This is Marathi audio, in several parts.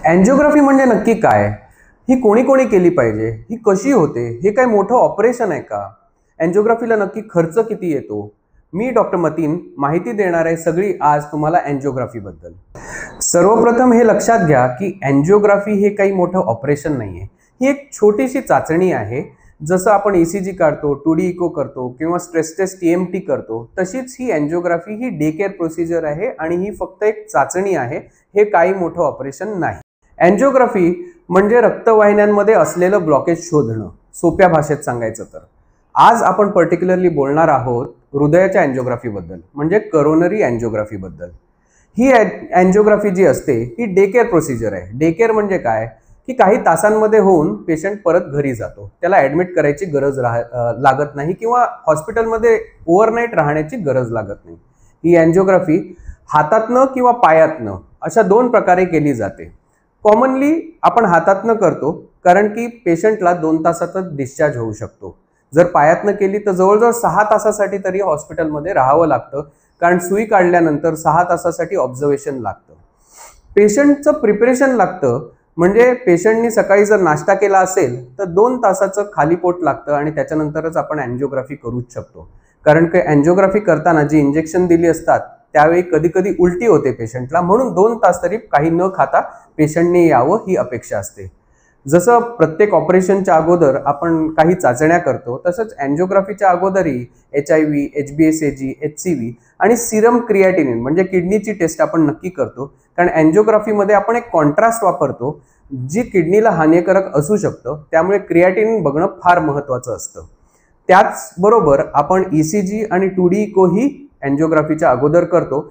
अँजिओग्राफी म्हणजे नक्की काय? ही कोणी कोणी केली पाहिजे? ही कशी होते? हे काय मोठं ऑपरेशन आहे का? अँजिओग्राफीला नक्की खर्च किती येतो? मी डॉक्टर मतीन माहिती देणार आहे सगळी आज तुम्हाला अँजिओग्राफीबद्दल. सर्वप्रथम हे लक्षात घ्या की अँजिओग्राफी हे काही मोठं ऑपरेशन नाहीये. ही एक छोटीशी चाचणी आहे. जसं आपण ECG काढतो, 2D इको करतो किंवा स्ट्रेस टेस्ट TMT करतो, तशीच ही अँजिओग्राफी ही डे केअर प्रोसिजर आहे आणि ही फक्त एक चाचणी आहे. हे काही मोठं ऑपरेशन नाही. अँजिओग्राफी म्हणजे रक्तवाहिन्यांमध्ये असलेलं ब्लॉकेज शोधणं. सोप्या भाषेत सांगायचं तर आज आपण पर्टिक्युलरली बोलणार आहोत हृदयाच्या अँजिओग्राफीबद्दल, म्हणजे करोनरी अँजिओग्राफीबद्दल. ही अँजिओग्राफी जी असते ही डे केअर प्रोसिजर आहे. डे केअर म्हणजे काय की काही तासांमध्ये होऊन पेशंट परत घरी जातो. त्याला ॲडमिट करायची गरज लागत नाही किंवा हॉस्पिटलमध्ये ओव्हरनाईट राहण्याची गरज लागत नाही. ही अँजिओग्राफी हातातनं किंवा पायातनं अशा दोन प्रकारे केली जाते. कॉमनली आपण हातातनं करतो कारण की पेशंटला 2 तासातच डिस्चार्ज होऊ शकतो. जर पायातनं केली तर जवळजवळ 6 तासासाठी तरी हॉस्पिटलमध्ये राहावं लागतं, कारण सुई काढल्यानंतर 6 तासासाठी ऑब्झर्वेशन लागतं. पेशंटचं प्रिपरेशन लागतं, म्हणजे पेशंटनी सकाळी जर नाश्ता केला असेल तर 2 तासाचं खाली पोट लागतं आणि त्याच्यानंतरच आपण अँजिओग्राफी करूच शकतो. कारण की अँजिओग्राफी करताना जी इंजेक्शन दिली असतात त्यावेळी कधी कधी उलटी होते पेशंटला, म्हणून 2 तास तरी काही न खाता पेशंटने यावं ही अपेक्षा असते. जसं प्रत्येक ऑपरेशनच्या अगोदर आपण काही चाचण्या करतो, तसंच अँजिओग्राफीच्या अगोदरही HIV, HbA1c, HCV आणि सिरम क्रिएटिनिन म्हणजे किडनीची टेस्ट आपण नक्की करतो. कारण अँजिओग्राफीमध्ये आपण एक कॉन्ट्रास्ट वापरतो जी किडनीला हानिकारक असू शकतं, त्यामुळे क्रिएटिनिन बघणं फार महत्त्वाचं असतं. त्याचबरोबर आपण ECG आणि 2D इको ही अँजिओग्राफीच्या अगोदर करतो,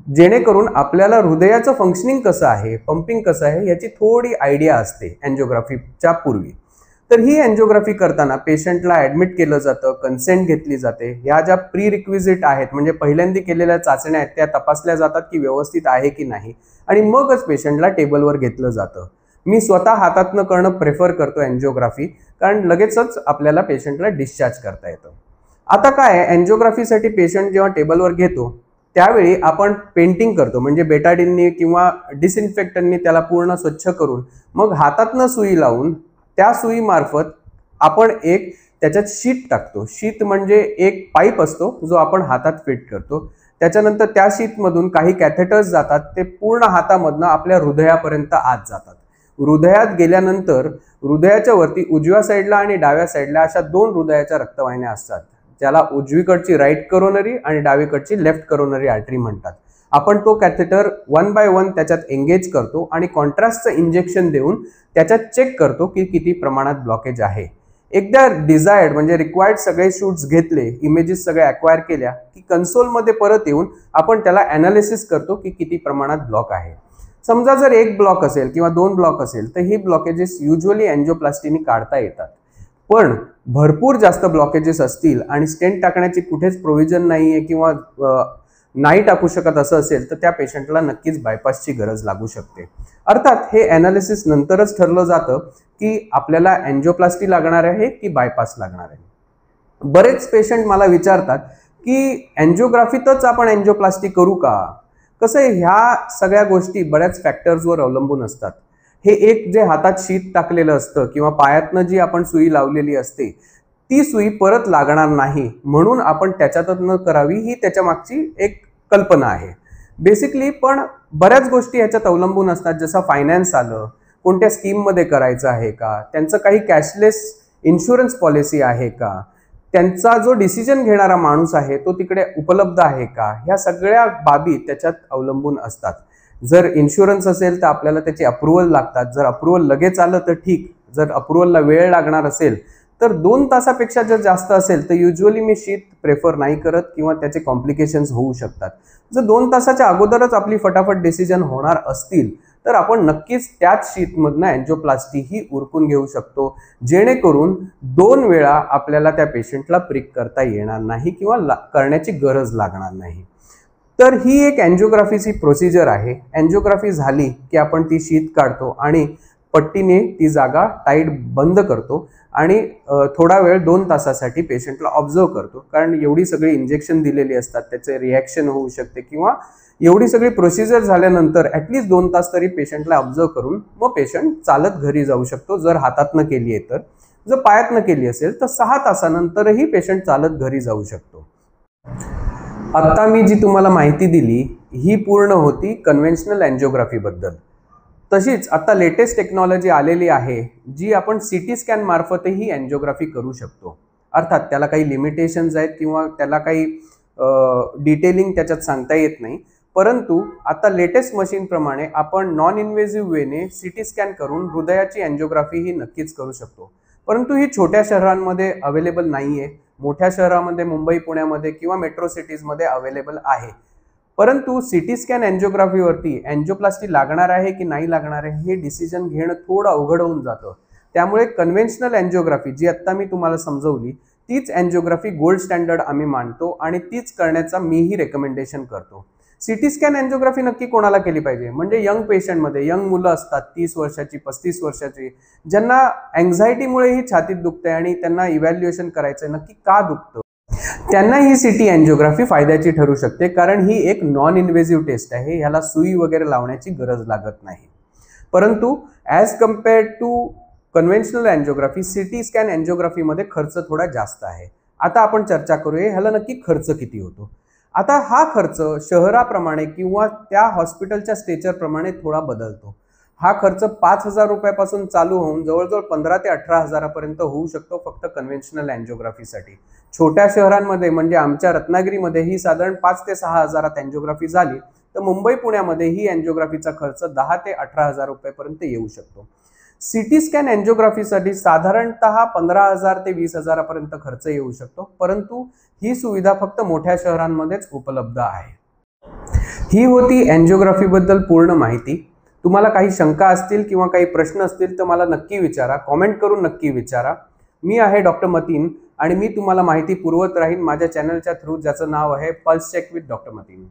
जेणेकरून आपल्याला हृदयाचं फंक्शनिंग कसं आहे, पंपिंग कसं आहे याची थोडी आयडिया असते अँजिओग्राफीच्या पूर्वी. तर ही अँजिओग्राफी करताना पेशंटला ॲडमिट केलं जातं, कन्सेंट घेतली जाते. ह्या ज्या प्री रिक्विजिट आहेत म्हणजे पहिल्यांदा केलेल्या चाचण्या आहेत त्या तपासल्या जातात की व्यवस्थित आहे की नाही, आणि मगच पेशंटला टेबलवर घेतलं जातं. मी स्वतः हातातनं करणं प्रेफर करतो अँजिओग्राफी, कारण लगेचच आपल्याला पेशंटला डिस्चार्ज करता येतं. आता काय अँजिओग्राफीसाठी पेशंट जेव्हा टेबलवर घेतो त्यावेळी आपण पेंटिंग करतो, म्हणजे बेटाडिननी किंवा डिसइन्फेक्टंटनी त्याला पूर्ण स्वच्छ करून मग हातातनं सुई लावून त्या सुईमार्फत आपण एक त्याच्यात शीट टाकतो. शीट म्हणजे एक पाईप असतो जो आपण हातात फिट करतो. त्याच्यानंतर त्या शीटमधून काही कॅथेटर्स जातात, ते पूर्ण हातामधनं आपल्या हृदयापर्यंत आत जातात. हृदयात गेल्यानंतर हृदयाच्या वरती उजव्या साईडला आणि डाव्या साईडला अशा 2 हृदयाच्या रक्तवाहिन्या असतात, ज्याला उजवीकडची राईट करोनरी आणि डावीकडची लेफ्ट करोनरी आर्टरी म्हणतात. आपण तो कॅथेटर 1 बाय 1 त्याच्यात एंगेज करतो आणि कॉन्ट्रास्टचं इंजेक्शन देऊन त्याच्यात चेक करतो की किती प्रमाणात ब्लॉकेज आहे. एकदा डिझायर्ड म्हणजे रिक्वायर्ड सगळे शूट्स घेतले, इमेजेस सगळे ॲक्वायर केल्या की कन्सोलमध्ये परत येऊन आपण त्याला ॲनालिसिस करतो की किती प्रमाणात ब्लॉक आहे. समजा जर 1 ब्लॉक असेल किंवा 2 ब्लॉक असेल तर ही ब्लॉकेजेस युजली अँजिओप्लास्टीने काढता येतात. पण भरपूर जास्त ब्लॉकेजेस असतील आणि स्टेंट टाकण्याची कुठेच प्रोव्हिजन नाही आहे किंवा नाही टाकू शकत असं असेल तर त्या पेशंटला नक्कीच बायपासची गरज लागू शकते. अर्थात हे ॲनालिसिस नंतरच ठरलं जातं की आपल्याला अँजिओप्लास्टी लागणार आहे की बायपास लागणार आहे. बरेच पेशंट मला विचारतात की अँजिओग्राफीतच आपण अँजिओप्लास्टी करू का? कसं आहे, ह्या सगळ्या गोष्टी बऱ्याच फॅक्टर्सवर अवलंबून असतात. हे एक जे हातात शीट टाकलेलं असतं किंवा पायातनं जी आपण सुई लावलेली असते ती सुई परत लागणार नाही, म्हणून आपण त्याच्यातच न करावी ही त्याच्या मागची एक कल्पना आहे बेसिकली. पण बऱ्याच गोष्टी ह्याच्यात अवलंबून असतात, जसं फायनान्स आलं, कोणत्या स्कीममध्ये करायचं आहे का, त्यांचं काही कॅशलेस इन्शुरन्स पॉलिसी आहे का, त्यांचा जो डिसिजन घेणारा माणूस आहे तो तिकडे उपलब्ध आहे का, ह्या सगळ्या बाबी त्याच्यात अवलंबून असतात. जर इन्शुरन्स असेल तर आपल्याला त्याची अप्रुव्हल लागतात. जर अप्रुव्हल लगेच आलं तर ठीक, जर अप्रुव्हलला वेळ लागणार असेल तर 2 तासापेक्षा जर जास्त असेल तर युजली मी शीट प्रेफर नाही करत किंवा त्याचे कॉम्प्लिकेशन्स होऊ शकतात. जर 2 तासाच्या अगोदरच आपली फटाफट डिसिजन होणार असतील तर आपण नक्कीच त्याच शीटमधनं अँजिओप्लास्टी ही उरकून घेऊ शकतो, जेणेकरून 2 वेळा आपल्याला त्या पेशंटला प्रिक करता येणार नाही किंवा करण्याची गरज लागणार नाही. तर ही एक अँजिओग्राफीची प्रोसिजर आहे. अँजिओग्राफी झाली की आपण ती शीट काढतो आणि पट्टीने ती जागा टाईट बंद करतो आणि थोडा वेळ 2 तासासाठी पेशंटला ऑब्झर्व करतो, कारण एवढी सगळी इंजेक्शन दिलेली असतात, त्याचे रिॲक्शन होऊ शकते किंवा एवढी सगळी प्रोसिजर झाल्यानंतर ॲटलिस्ट 2 तास तरी पेशंटला ऑब्झर्व करून मग पेशंट चालत घरी जाऊ शकतो जर हातातनं केली आहे तर. जर पायातनं केली असेल तर 6 तासानंतरही पेशंट चालत घरी जाऊ शकतो. आत्ता मी जी तुम्हाला माहिती दिली ही पूर्ण होती कन्व्हेन्शनल अँजिओग्राफी बद्दल. तशीच आता लेटेस्ट टेक्नॉलॉजी आलेली आहे जी आपण सीटी स्कॅन मार्फतही अँजिओग्राफी करू शकतो. अर्थात त्याला काही लिमिटेशन्स आहेत किंवा त्याला काही डिटेलिंग त्याच्यात सांगता येत नाही, परंतु आता लेटेस्ट मशीनप्रमाणे आपण नॉन इन्व्हेसिव्ह वेने सीटी स्कॅन करून हृदयाची अँजिओग्राफी ही नक्कीच करू शकतो. परंतु ही छोट्या शहरांमध्ये अवेलेबल नाही आहे. मोठ्या शहरामध्ये मुंबई पुण्यामध्ये किंवा मेट्रो सिटीजमध्ये अवेलेबल आहे. परंतु सीटी स्कॅन अँजिओग्राफीवरती अँजिओप्लास्टी लागणार आहे की नाही लागणार आहे हे डिसिजन घेणं थोडं अवघड होऊन जातं. त्यामुळे कन्व्हेन्शनल अँजिओग्राफी जी आत्ता मी तुम्हाला समजवली तीच अँजिओग्राफी गोल्ड स्टँडर्ड आम्ही मानतो आणि तीच करण्याचा मीही रेकमेंडेशन करतो. सीटी स्कॅन अँजिओग्राफी नक्की कोणाला केली पाहिजे, म्हणजे यंग पेशंटमध्ये, यंग मुलं असतात 30 वर्षाची 35 वर्षाची, ज्यांना अँझायटीमुळे ही छातीत दुखते आणि त्यांना इव्हॅल्युएशन करायचं नक्की का दुखतं, त्यांना ही सीटी अँजिओग्राफी फायद्याची ठरू शकते, कारण ही एक नॉन इन्व्हेसिव्ह टेस्ट आहे. ह्याला सुई वगैरे लावण्याची गरज लागत नाही. परंतु as compared to conventional angiography CT scan अँजिओग्राफीमध्ये खर्च थोडा जास्त आहे. आता आपण चर्चा करूया ह्याला नक्की खर्च किती होतो. आता हा खर्च शहराप्रमाणे किंवा त्या हॉस्पिटलच्या स्टेचरप्रमाणे थोडा बदलतो. हा खर्च 5,000 रुपयापासून चालू होऊन जवळजवळ 15 ते 18,000 पर्यंत होऊ शकतो फक्त कन्व्हेन्शनल अँजिओग्राफीसाठी. छोट्या शहरांमध्ये म्हणजे आमच्या रत्नागिरीमध्ये ही साधारण 5 ते 6,000 अँजिओग्राफी झाली तर मुंबई पुण्यामध्ये ही अँजिओग्राफीचा खर्च 10 ते 18,000 रुपयापर्यंत येऊ शकतो. सीटी स्कॅन अँजिओग्राफीसाठी साधारणतः 15,000 ते 20,000 पर्यंत खर्च येऊ शकतो, परंतु ही सुविधा फक्त मोठ्या शहरांमध्येच उपलब्ध आहे. ही होती अँजिओग्राफी बद्दल पूर्ण माहिती. तुम्हाला काही शंका असतील किंवा काही प्रश्न असतील तर मला नक्की विचारा, कॉमेंट करून नक्की विचारा. मी आहे डॉक्टर मतीन आणि मी तुम्हाला माहिती पुरवत राहीन माझ्या चॅनलच्या थ्रू, ज्याचं नाव आहे pulse check with doctor Mateen.